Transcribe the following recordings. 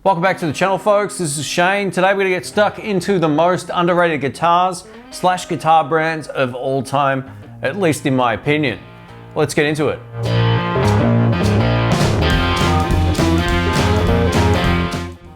Welcome back to the channel, folks. This is Shane. Today we're going to get stuck into the most underrated guitars / guitar brands of all time, at least in my opinion. Let's get into it.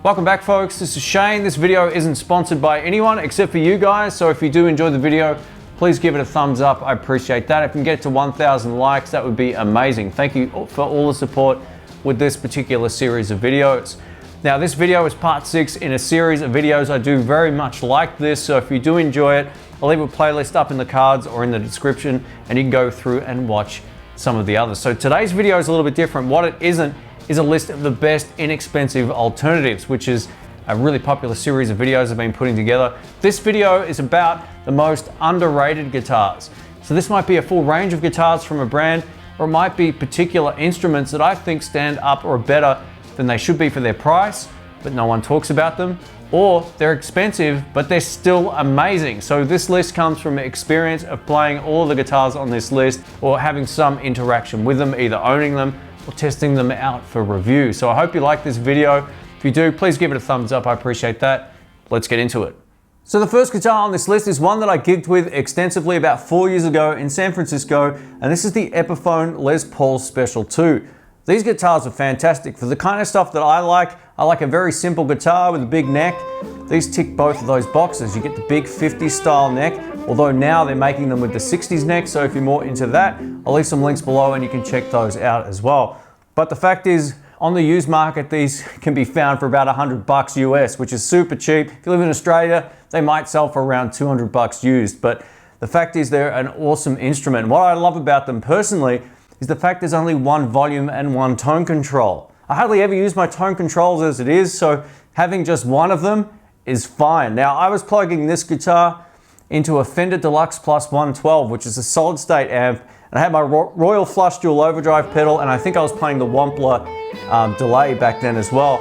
Welcome back, folks. This is Shane. This video isn't sponsored by anyone except for you guys, so if you do enjoy the video, please give it a thumbs up. I appreciate that. If we can get to 1,000 likes, that would be amazing. Thank you for all the support with this particular series of videos. Now, this video is part 6 in a series of videos I do very much like this, so if you do enjoy it, I'll leave a playlist up in the cards or in the description and you can go through and watch some of the others. So today's video is a little bit different. What it isn't is a list of the best inexpensive alternatives, which is a really popular series of videos I've been putting together. This video is about the most underrated guitars. So this might be a full range of guitars from a brand, or it might be particular instruments that I think stand up or better than they should be for their price, but no one talks about them, or they're expensive, but they're still amazing. So this list comes from experience of playing all of the guitars on this list, or having some interaction with them, either owning them or testing them out for review. So I hope you like this video. If you do, please give it a thumbs up. I appreciate that. Let's get into it. So the first guitar on this list is one that I gigged with extensively about 4 years ago in San Francisco, and this is the Epiphone Les Paul Special 2. These guitars are fantastic for the kind of stuff that I like. I like a very simple guitar with a big neck. These tick both of those boxes. You get the big 50s style neck, although now they're making them with the 60s neck, so if you're more into that, I'll leave some links below and you can check those out as well. But the fact is, on the used market, these can be found for about $100 US, which is super cheap. If you live in Australia, they might sell for around $200 used, but the fact is they're an awesome instrument. And what I love about them personally is the fact there's only one volume and one tone control. I hardly ever use my tone controls as it is, so having just one of them is fine. Now, I was plugging this guitar into a Fender Deluxe Plus 112, which is a solid state amp, and I had my Royal Flush dual overdrive pedal, and I think I was playing the Wampler delay back then as well.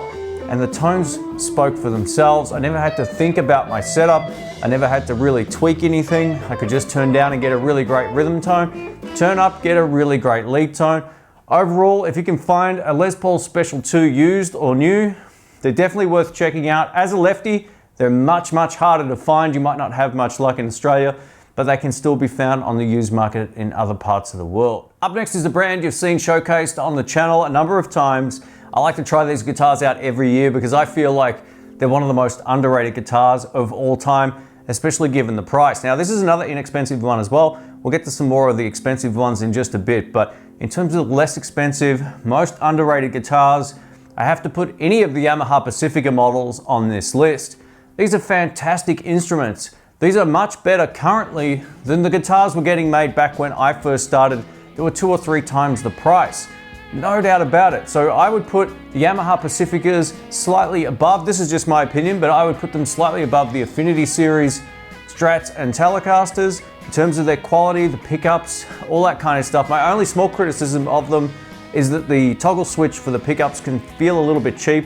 And the tones spoke for themselves. I never had to think about my setup. I never had to really tweak anything. I could just turn down and get a really great rhythm tone, turn up, get a really great lead tone. Overall, if you can find a Les Paul Special 2 used or new, they're definitely worth checking out. As a lefty, they're much, much harder to find. You might not have much luck in Australia, but they can still be found on the used market in other parts of the world. Up next is a brand you've seen showcased on the channel a number of times. I like to try these guitars out every year because I feel like they're one of the most underrated guitars of all time, especially given the price. Now, this is another inexpensive one as well. We'll get to some more of the expensive ones in just a bit, but in terms of less expensive, most underrated guitars, I have to put any of the Yamaha Pacifica models on this list. These are fantastic instruments. These are much better currently than the guitars were getting made back when I first started. They were 2 or 3 times the price. No doubt about it. So I would put the Yamaha Pacificas slightly above, this is just my opinion, but I would put them slightly above the Affinity series Strats and Telecasters in terms of their quality, the pickups, all that kind of stuff. My only small criticism of them is that the toggle switch for the pickups can feel a little bit cheap,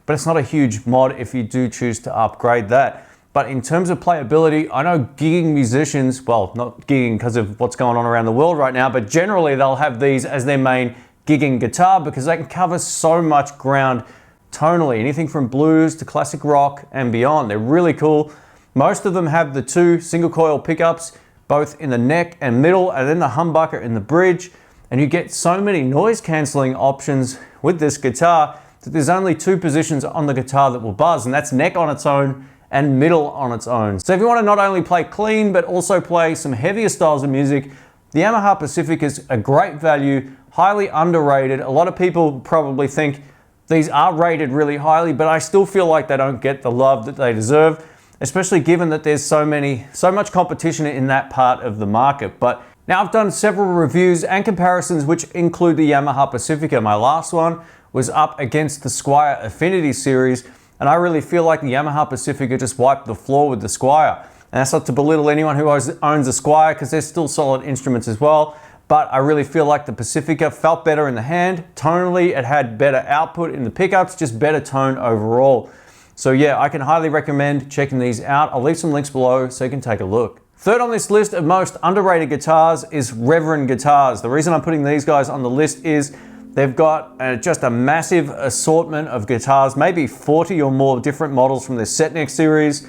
but it's not a huge mod if you do choose to upgrade that. But in terms of playability, I know gigging musicians, well, not gigging because of what's going on around the world right now, but generally they'll have these as their main gigging guitar because they can cover so much ground tonally, anything from blues to classic rock and beyond. They're really cool. Most of them have the 2 single coil pickups, both in the neck and middle, and then the humbucker in the bridge. And you get so many noise cancelling options with this guitar that there's only 2 positions on the guitar that will buzz, and that's neck on its own and middle on its own. So if you want to not only play clean, but also play some heavier styles of music, the Yamaha Pacifica is a great value, highly underrated. A lot of people probably think these are rated really highly, but I still feel like they don't get the love that they deserve, especially given that there's so much competition in that part of the market. But now I've done several reviews and comparisons which include the Yamaha Pacifica. My last one was up against the Squier Affinity series, and I really feel like the Yamaha Pacifica just wiped the floor with the Squier. And that's not to belittle anyone who owns a Squier, because they're still solid instruments as well. But I really feel like the Pacifica felt better in the hand. Tonally, it had better output in the pickups, just better tone overall. So yeah, I can highly recommend checking these out. I'll leave some links below so you can take a look. Third on this list of most underrated guitars is Reverend Guitars. The reason I'm putting these guys on the list is They've got just a massive assortment of guitars, maybe 40 or more different models from their Setneck series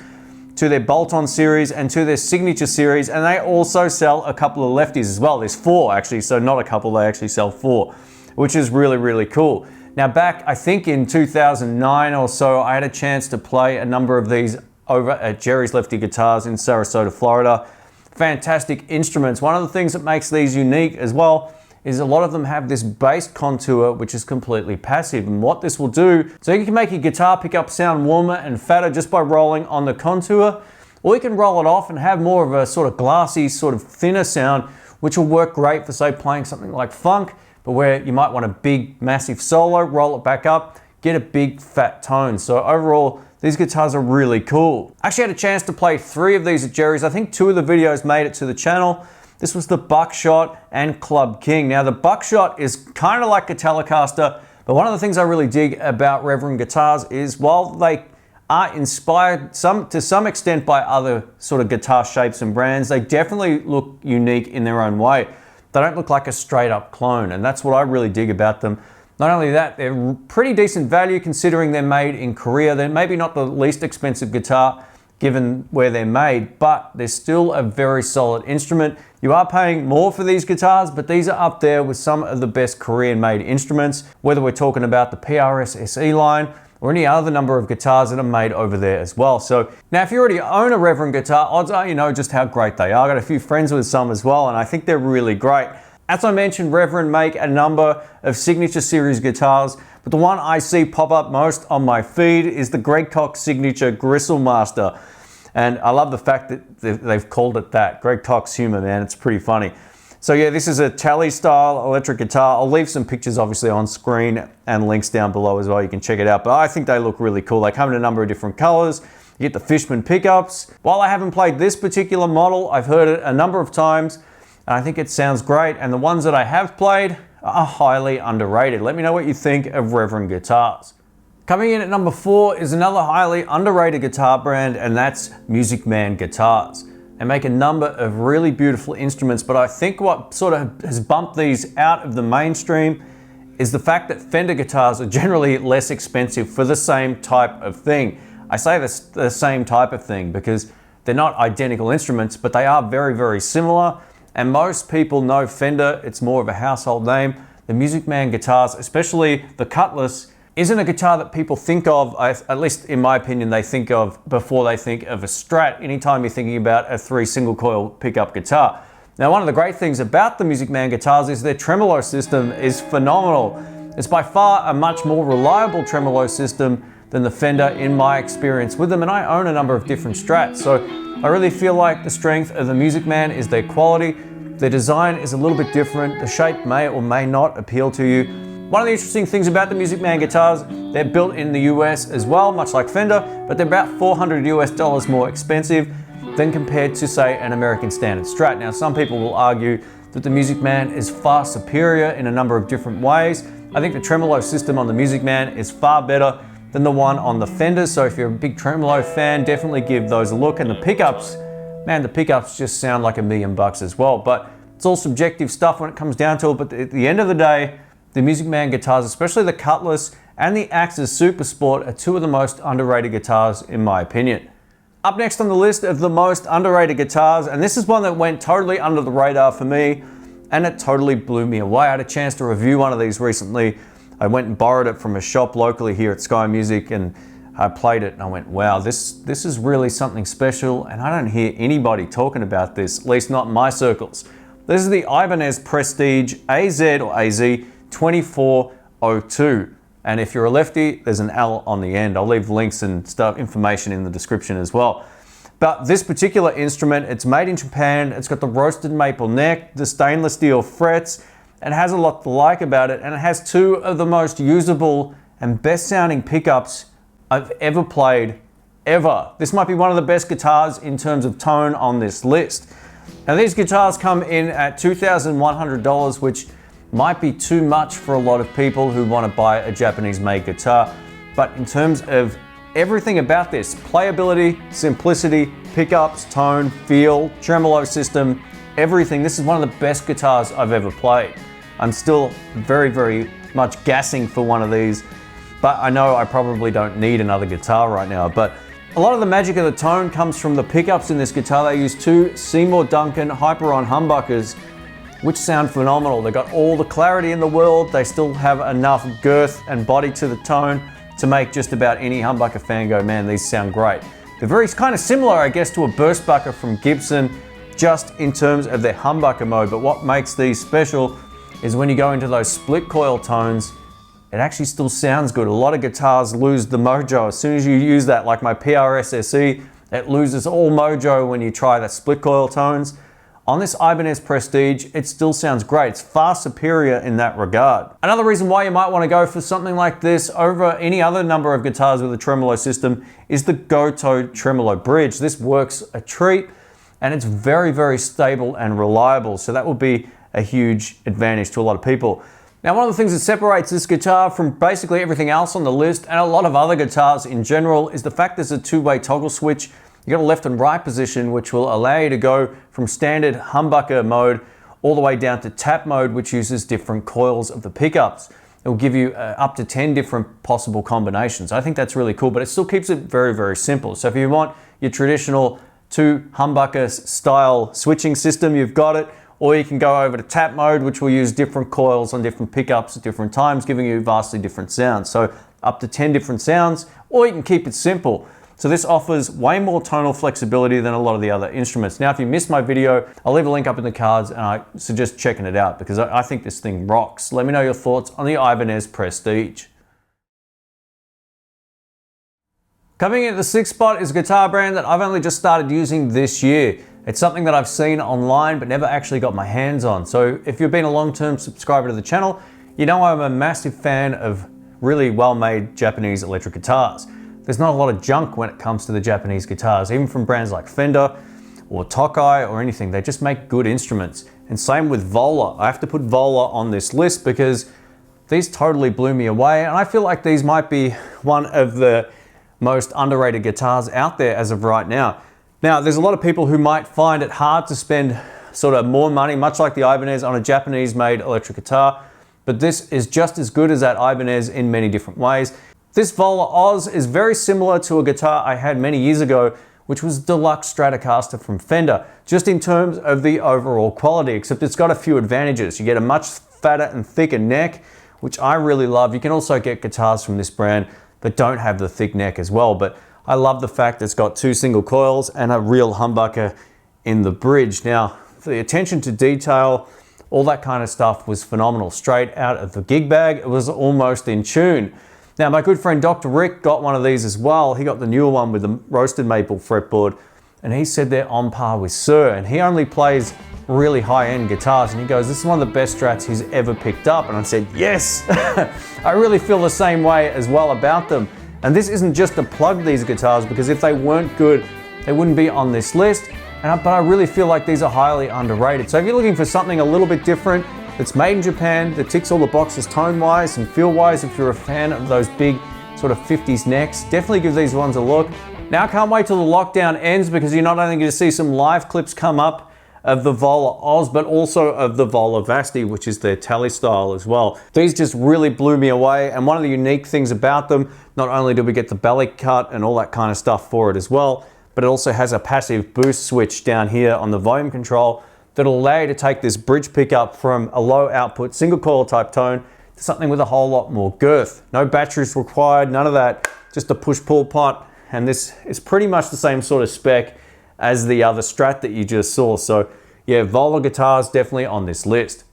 to their bolt-on series and to their signature series. And they also sell a couple of lefties as well. There's 4 actually, so not a couple, they actually sell 4, which is really, really cool. Now back, I think in 2009 or so, I had a chance to play a number of these over at Jerry's Lefty Guitars in Sarasota, Florida. Fantastic instruments. One of the things that makes these unique as well is a lot of them have this bass contour which is completely passive, and what this will do, so you can make your guitar pickup sound warmer and fatter just by rolling on the contour, or you can roll it off and have more of a sort of glassy, sort of thinner sound, which will work great for, say, playing something like funk, but where you might want a big massive solo, roll it back up, get a big fat tone. So overall, these guitars are really cool. I actually had a chance to play 3 of these at Jerry's. I think 2 of the videos made it to the channel. This was the Buckshot and Club King. Now the Buckshot is kind of like a Telecaster, but one of the things I really dig about Reverend guitars is while they are inspired to some extent by other sort of guitar shapes and brands, they definitely look unique in their own way. They don't look like a straight up clone, and that's what I really dig about them. Not only that, they're pretty decent value considering they're made in Korea. They're maybe not the least expensive guitar given where they're made, but they're still a very solid instrument. You are paying more for these guitars, but these are up there with some of the best Korean-made instruments, whether we're talking about the PRS SE line or any other number of guitars that are made over there as well. So now if you already own a Reverend guitar, odds are you know just how great they are. I got a few friends with some as well, and I think they're really great. As I mentioned, Reverend make a number of signature series guitars, but the one I see pop up most on my feed is the Greg Cox signature Gristle Master. And I love the fact that they've called it that. Greg Cox humor, man, it's pretty funny. So yeah, this is a Tele style electric guitar. I'll leave some pictures obviously on screen and links down below as well. You can check it out, but I think they look really cool. They come in a number of different colors. You get the Fishman pickups. While I haven't played this particular model, I've heard it a number of times, and I think it sounds great. And the ones that I have played are highly underrated. Let me know what you think of Reverend guitars. Coming in at number 4 is another highly underrated guitar brand, and that's Music Man Guitars. They make a number of really beautiful instruments, but I think what sort of has bumped these out of the mainstream is the fact that Fender guitars are generally less expensive for the same type of thing. I say the same type of thing because they're not identical instruments, but they are very, very similar. And most people know Fender, it's more of a household name. The Music Man guitars, especially the Cutlass, isn't a guitar that people think of, at least in my opinion, they think of before they think of a Strat, anytime you're thinking about a 3 single coil pickup guitar. Now, one of the great things about the Music Man guitars is their tremolo system is phenomenal. It's by far a much more reliable tremolo system than the Fender in my experience with them, and I own a number of different Strats, so I really feel like the strength of the Music Man is their quality. Their design is a little bit different. The shape may or may not appeal to you. One of the interesting things about the Music Man guitars, they're built in the US as well, much like Fender, but they're about $400 US more expensive than compared to, say, an American standard Strat. Now, some people will argue that the Music Man is far superior in a number of different ways. I think the tremolo system on the Music Man is far better than the one on the Fender, so if you're a big tremolo fan, definitely give those a look. And the pickups, man, the pickups just sound like $1 million as well, but it's all subjective stuff when it comes down to it. But at the end of the day, the Music Man guitars, especially the Cutlass and the Axis Super Sport, are 2 of the most underrated guitars in my opinion. Up next on the list of the most underrated guitars, and this is one that went totally under the radar for me, and it totally blew me away. I had a chance to review one of these recently. I went and borrowed it from a shop locally here at Sky Music, and I played it and I went, wow, this is really something special, and I don't hear anybody talking about this, at least not in my circles. This is the Ibanez Prestige AZ or AZ 2402. And if you're a lefty, there's an L on the end. I'll leave links and information in the description as well. But this particular instrument, it's made in Japan. It's got the roasted maple neck, the stainless steel frets. It has a lot to like about it, and it has 2 of the most usable and best sounding pickups I've ever played, ever. This might be one of the best guitars in terms of tone on this list. Now these guitars come in at $2,100, which might be too much for a lot of people who want to buy a Japanese made guitar. But in terms of everything about this, playability, simplicity, pickups, tone, feel, tremolo system, everything, this is one of the best guitars I've ever played. I'm still very, very much gassing for one of these, but I know I probably don't need another guitar right now. But a lot of the magic of the tone comes from the pickups in this guitar. They use two Seymour Duncan Hyperon humbuckers, which sound phenomenal. They've got all the clarity in the world. They still have enough girth and body to the tone to make just about any humbucker fan go, man, these sound great. They're very kind of similar, I guess, to a burst bucker from Gibson, just in terms of their humbucker mode. But what makes these special is when you go into those split coil tones, it actually still sounds good. A lot of guitars lose the mojo as soon as you use that, like my PRS SE, it loses all mojo when you try that split coil tones. On this Ibanez Prestige, it still sounds great. It's far superior in that regard. Another reason why you might want to go for something like this over any other number of guitars with a tremolo system is the Gotoh tremolo bridge. This works a treat, and it's very, very stable and reliable. So that will be a huge advantage to a lot of people. Now, one of the things that separates this guitar from basically everything else on the list, and a lot of other guitars in general, is the fact there's a two-way toggle switch. You got a left and right position, which will allow you to go from standard humbucker mode all the way down to tap mode, which uses different coils of the pickups. It will give you up to 10 different possible combinations. I think that's really cool, but it still keeps it very, very simple. So if you want your traditional two humbucker style switching system, you've got it. Or you can go over to tap mode, which will use different coils on different pickups at different times, giving you vastly different sounds. So up to 10 different sounds, or you can keep it simple. So this offers way more tonal flexibility than a lot of the other instruments. Now, if you missed my video, I'll leave a link up in the cards, and I suggest checking it out because I think this thing rocks. Let me know your thoughts on the Ibanez Prestige. Coming in at the sixth spot is a guitar brand that I've only just started using this year. It's something that I've seen online but never actually got my hands on. So if you've been a long-term subscriber to the channel, you know I'm a massive fan of really well-made Japanese electric guitars. There's not a lot of junk when it comes to the Japanese guitars, even from brands like Fender or Tokai or anything. They just make good instruments. And same with Vola. I have to put Vola on this list because these totally blew me away, and I feel like these might be one of the most underrated guitars out there as of right now. Now, there's a lot of people who might find it hard to spend sort of more money, much like the Ibanez, on a Japanese-made electric guitar, but this is just as good as that Ibanez in many different ways. This Vola Oz is very similar to a guitar I had many years ago, which was Deluxe Stratocaster from Fender, just in terms of the overall quality, except it's got a few advantages. You get a much fatter and thicker neck, which I really love. You can also get guitars from this brand that don't have the thick neck as well, but I love the fact it's got two single coils and a real humbucker in the bridge. Now, the attention to detail, all that kind of stuff was phenomenal. Straight out of the gig bag, it was almost in tune. Now, my good friend Dr. Rick got one of these as well. He got the newer one with the roasted maple fretboard, and he said they're on par with Sir, and he only plays really high-end guitars, and he goes, this is one of the best Strats he's ever picked up. And I said, yes! I really feel the same way as well about them. And this isn't just to plug these guitars, because if they weren't good, they wouldn't be on this list. But I really feel like these are highly underrated. So if you're looking for something a little bit different, that's made in Japan, that ticks all the boxes tone-wise and feel-wise, if you're a fan of those big sort of 50s necks, definitely give these ones a look. Now, I can't wait till the lockdown ends, because you're not only going to see some live clips come up of the Vola Oz, but also of the Vola Vasti, which is their tally style as well. These just really blew me away, and one of the unique things about them, not only do we get the belly cut and all that kind of stuff for it as well, but it also has a passive boost switch down here on the volume control that'll allow you to take this bridge pickup from a low output single coil type tone to something with a whole lot more girth. No batteries required, none of that, just a push-pull pot, and this is pretty much the same sort of spec as the other Strat that you just saw. So yeah, Vola guitars definitely on this list.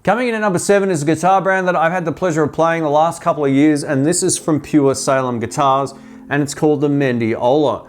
Coming in at number 7 is a guitar brand that I've had the pleasure of playing the last couple of years, and this is from Pure Salem Guitars, and it's called the Mendiola.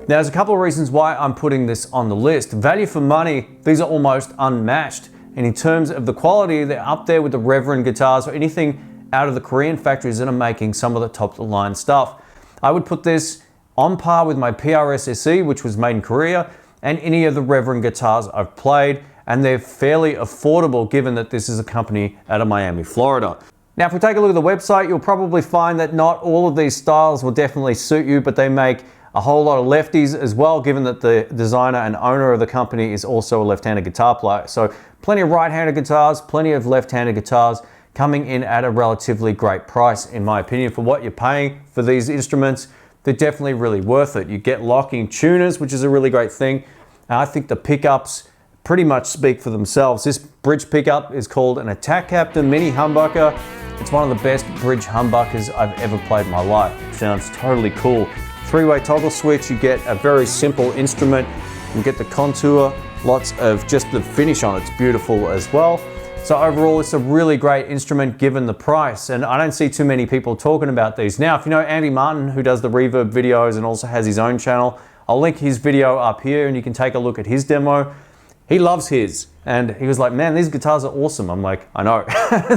Now, there's a couple of reasons why I'm putting this on the list. Value for money, these are almost unmatched. And in terms of the quality, they're up there with the Reverend guitars or anything out of the Korean factories that are making some of the top of the line stuff. I would put this on par with my PRS SE, which was made in Korea, and any of the Reverend guitars I've played, and they're fairly affordable given that this is a company out of Miami, Florida. Now, if we take a look at the website, you'll probably find that not all of these styles will definitely suit you, but they make a whole lot of lefties as well, given that the designer and owner of the company is also a left-handed guitar player. So plenty of right-handed guitars, plenty of left-handed guitars coming in at a relatively great price, in my opinion, for what you're paying for these instruments. They're definitely really worth it. You get locking tuners, which is a really great thing. And I think the pickups pretty much speak for themselves. This bridge pickup is called an Attack Captain Mini Humbucker. It's one of the best bridge humbuckers I've ever played in my life. It sounds totally cool. Three-way toggle switch, you get a very simple instrument. You get the contour, lots of just the finish on it's beautiful as well. So overall, it's a really great instrument given the price, and I don't see too many people talking about these. Now, if you know Andy Martin, who does the reverb videos and also has his own channel, I'll link his video up here and you can take a look at his demo. He loves his, and he was like, man, these guitars are awesome. I'm like, I know,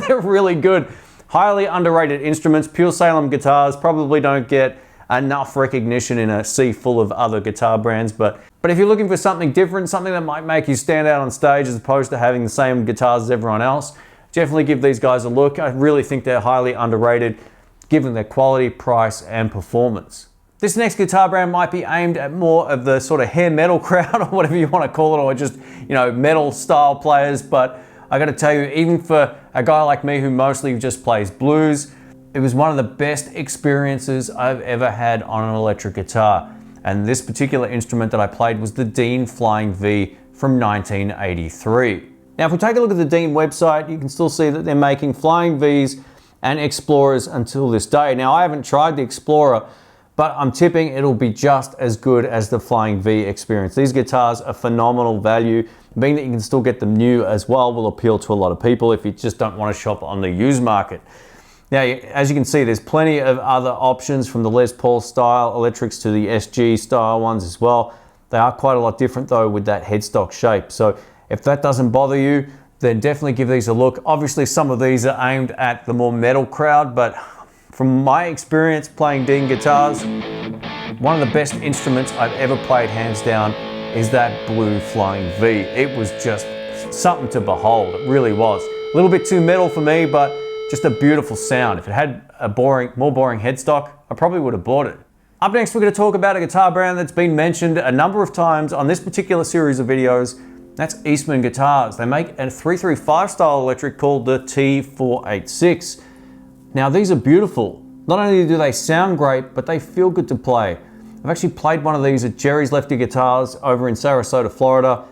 they're really good. Highly underrated instruments, pure Salem guitars, probably don't get enough recognition in a sea full of other guitar brands, but if you're looking for something different, something that might make you stand out on stage as opposed to having the same guitars as everyone else, definitely give these guys a look. I really think they're highly underrated given their quality, price, and performance. This next guitar brand might be aimed at more of the sort of hair metal crowd or whatever you want to call it, or just, you know, metal style players, but I got to tell you, even for a guy like me who mostly just plays blues, it was one of the best experiences I've ever had on an electric guitar. And this particular instrument that I played was the Dean Flying V from 1983. Now, if we take a look at the Dean website, you can still see that they're making Flying Vs and Explorers until this day. Now, I haven't tried the Explorer, but I'm tipping it'll be just as good as the Flying V experience. These guitars are phenomenal value. Being that you can still get them new as well will appeal to a lot of people if you just don't want to shop on the used market. Now, as you can see, there's plenty of other options from the Les Paul style electrics to the SG style ones as well. They are quite a lot different though with that headstock shape. So if that doesn't bother you, then definitely give these a look. Obviously, some of these are aimed at the more metal crowd, but from my experience playing Dean guitars, one of the best instruments I've ever played, hands down, is that blue Flying V. It was just something to behold. It really was. A little bit too metal for me, but just a beautiful sound. If it had a more boring headstock, I probably would have bought it. Up next, we're going to talk about a guitar brand that's been mentioned a number of times on this particular series of videos. That's Eastman Guitars. They make a 335 style electric called the T486. Now, these are beautiful. Not only do they sound great, but they feel good to play. I've actually played one of these at Jerry's Lefty Guitars over in Sarasota, Florida,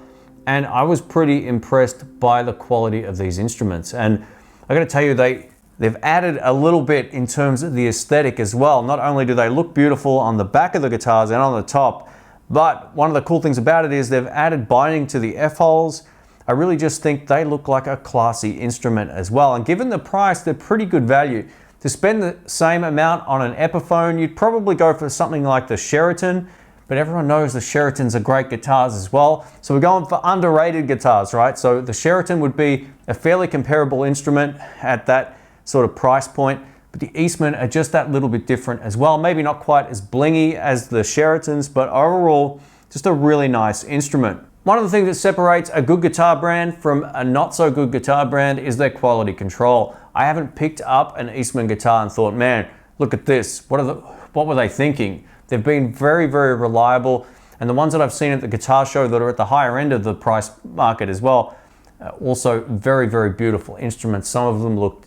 and I was pretty impressed by the quality of these instruments. And I got to tell you, they've added a little bit in terms of the aesthetic as well. Not only do they look beautiful on the back of the guitars and on the top, but one of the cool things about it is they've added binding to the F-holes. I really just think they look like a classy instrument as well. And given the price, they're pretty good value. To spend the same amount on an Epiphone, you'd probably go for something like the Sheraton, but everyone knows the Sheratons are great guitars as well. So we're going for underrated guitars, right? So the Sheraton would be a fairly comparable instrument at that sort of price point, but the Eastman are just that little bit different as well. Maybe not quite as blingy as the Sheratons, but overall, just a really nice instrument. One of the things that separates a good guitar brand from a not so good guitar brand is their quality control. I haven't picked up an Eastman guitar and thought, man, look at this. What were they thinking? They've been very, very reliable. And the ones that I've seen at the guitar show that are at the higher end of the price market as well, also very, very beautiful instruments. Some of them look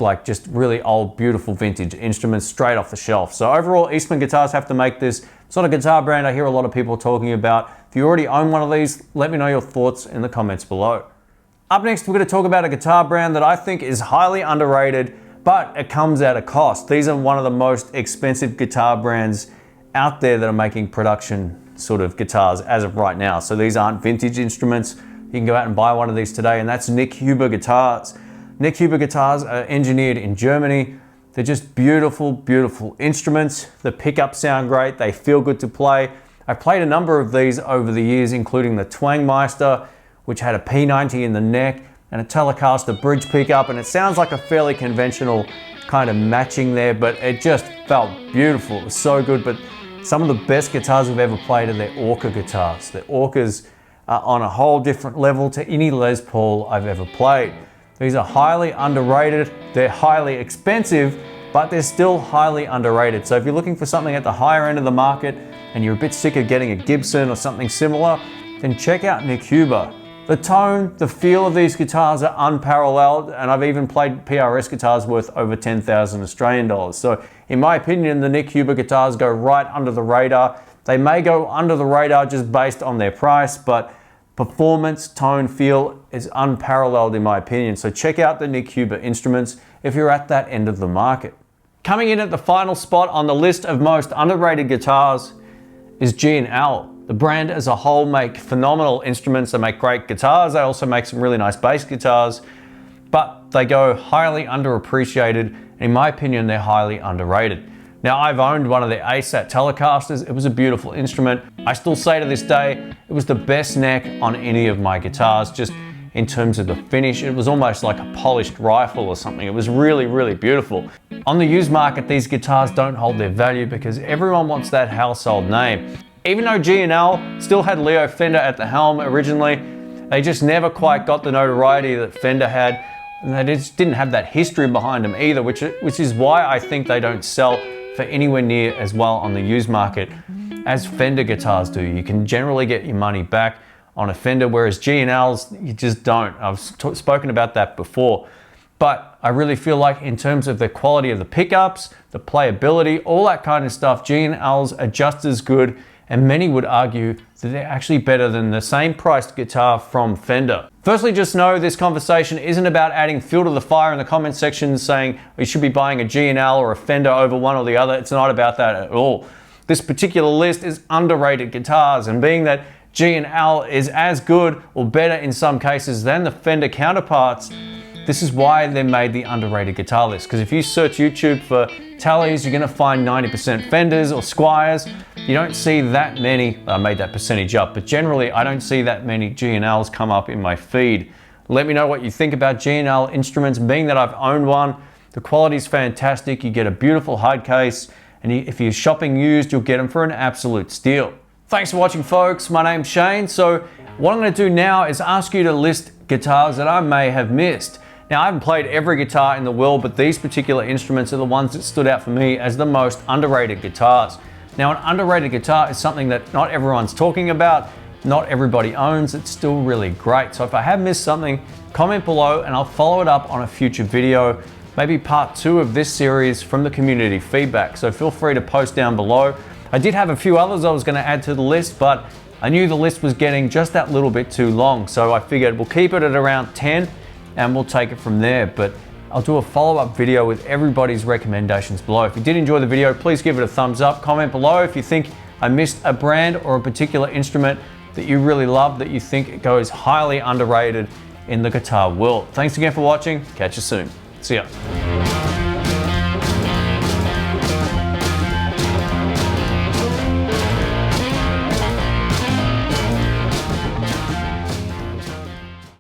like just really old, beautiful vintage instruments straight off the shelf. So overall, Eastman Guitars have to make this sort of guitar brand I hear a lot of people talking about. If you already own one of these, let me know your thoughts in the comments below. Up next, we're going to talk about a guitar brand that I think is highly underrated, but it comes at a cost. These are one of the most expensive guitar brands out there that are making production sort of guitars as of right now. So these aren't vintage instruments. You can go out and buy one of these today, and that's Nick Huber guitars. Nick Huber guitars are engineered in Germany. They're just beautiful, beautiful instruments. The pickups sound great. They feel good to play. I've played a number of these over the years, including the Twangmeister, which had a P90 in the neck and a Telecaster bridge pickup, and it sounds like a fairly conventional kind of matching there, but it just felt beautiful. It was so good. But some of the best guitars I've ever played are their Orca guitars. The Orcas are on a whole different level to any Les Paul I've ever played. These are highly underrated. They're highly expensive, but they're still highly underrated. So if you're looking for something at the higher end of the market and you're a bit sick of getting a Gibson or something similar, then check out Nick Huber. The tone, the feel of these guitars are unparalleled, and I've even played PRS guitars worth over 10,000 Australian dollars. So in my opinion, the Nick Huber guitars go right under the radar. They may go under the radar just based on their price, but performance, tone, feel is unparalleled in my opinion. So check out the Nick Huber instruments if you're at that end of the market. Coming in at the final spot on the list of most underrated guitars is G&L. The brand as a whole make phenomenal instruments. They make great guitars. They also make some really nice bass guitars, but they go highly underappreciated. In my opinion, they're highly underrated. Now, I've owned one of their ASAT Telecasters. It was a beautiful instrument. I still say to this day, it was the best neck on any of my guitars, just in terms of the finish. It was almost like a polished rifle or something. It was really, really beautiful. On the used market, these guitars don't hold their value because everyone wants that household name. Even though G&L still had Leo Fender at the helm originally, they just never quite got the notoriety that Fender had, and they just didn't have that history behind them either, which is why I think they don't sell for anywhere near as well on the used market as Fender guitars do. You can generally get your money back on a Fender, whereas G&Ls, you just don't. I've spoken about that before. But I really feel like in terms of the quality of the pickups, the playability, all that kind of stuff, G&Ls are just as good, and many would argue that they're actually better than the same priced guitar from Fender. Firstly, just know this conversation isn't about adding fuel to the fire in the comment section saying you should be buying a G&L or a Fender over one or the other. It's not about that at all. This particular list is underrated guitars, and being that G&L is as good or better in some cases than the Fender counterparts, this is why they made the underrated guitar list. Because if you search YouTube for tallies, you're gonna find 90% Fenders or Squiers. You don't see that many, I made that percentage up, but generally I don't see that many G&Ls come up in my feed. Let me know what you think about G&L instruments. Being that I've owned one, the quality is fantastic. You get a beautiful hard case, and if you're shopping used, you'll get them for an absolute steal. Thanks for watching, folks. My name's Shane. So what I'm gonna do now is ask you to list guitars that I may have missed. Now, I haven't played every guitar in the world, but these particular instruments are the ones that stood out for me as the most underrated guitars. Now, an underrated guitar is something that not everyone's talking about, not everybody owns. It's still really great. So if I have missed something, comment below and I'll follow it up on a future video, maybe part 2 of this series from the community feedback. So feel free to post down below. I did have a few others I was going to add to the list, but I knew the list was getting just that little bit too long. So I figured we'll keep it at around 10 and we'll take it from there. But I'll do a follow-up video with everybody's recommendations below. If you did enjoy the video, please give it a thumbs up. Comment below if you think I missed a brand or a particular instrument that you really love, that you think it goes highly underrated in the guitar world. Thanks again for watching. Catch you soon. See ya.